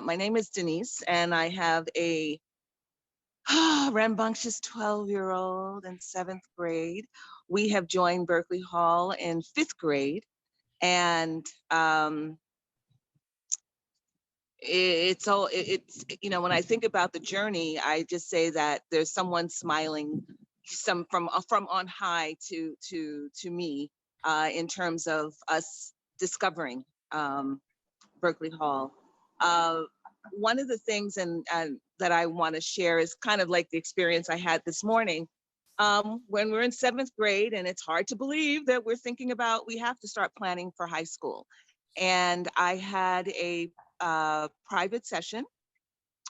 My name is Denise, and I have a rambunctious 12-year-old in seventh grade. We have joined Berkeley Hall in fifth grade, and it's all it's when I think about the journey, I just say that there's someone smiling, some from on high to me, in terms of us discovering Berkeley Hall. Uh, One of the things and that I want to share is kind of like the experience I had this morning. When we're in seventh grade, and it's hard to believe that we're thinking about we have to start planning for high school. And I had a private session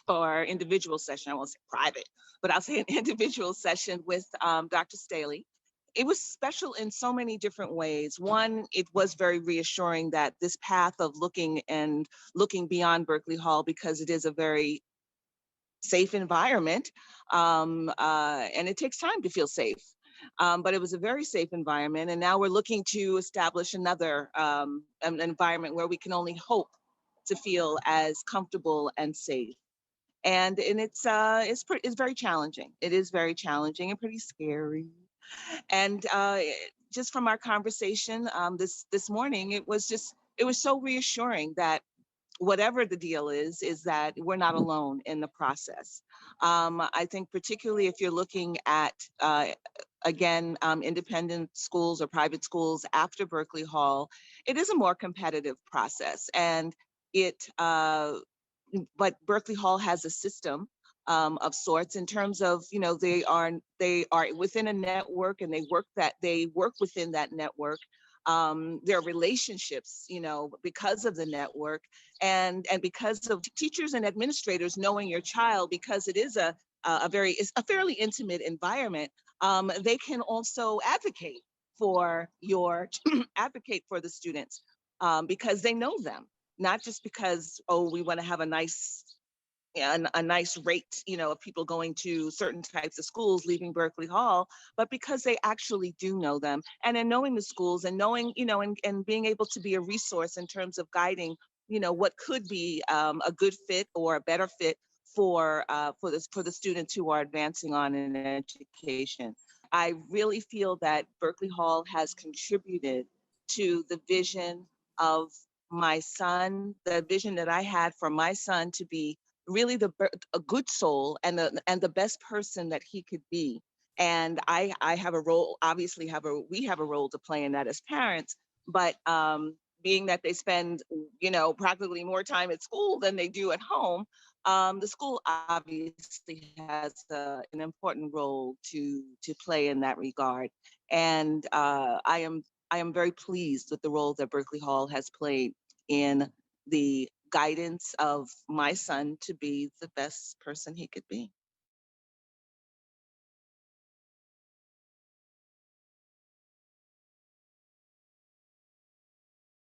or individual session. I won't say private, but I'll say an individual session with Dr. Staley. It was special in so many different ways. One, it was very reassuring that this path of looking beyond Berkeley Hall, because it is a very safe environment, and it takes time to feel safe. But it was a very safe environment, and now we're looking to establish another an environment where we can only hope to feel as comfortable and safe. And it's very challenging. It is very challenging and pretty scary. And just from our conversation this morning, it was so reassuring that whatever the deal is that we're not alone in the process. I think particularly if you're looking at again, independent schools or private schools after Berkeley Hall, it is a more competitive process, and it. But Berkeley Hall has a system of sorts in terms of they are within a network, and they work within that network. Their relationships, because of the network, and because of teachers and administrators knowing your child, because it is it's a fairly intimate environment. They can also advocate for your advocate for the students, because they know them, not just because, oh, we want to have a nice, yeah, a nice rate, of people going to certain types of schools, leaving Berkeley Hall, but because they actually do know them. And in knowing the schools and knowing, and being able to be a resource in terms of guiding, what could be a good fit or a better fit for the students who are advancing on in education. I really feel that Berkeley Hall has contributed to the vision of my son, the vision that I had for my son to be really a good soul and the best person that he could be. And I have a role, obviously we have a role to play in that as parents, but being that they spend, practically more time at school than they do at home, the school obviously has an important role to play in that regard. And I am very pleased with the role that Berkeley Hall has played in the guidance of my son to be the best person he could be.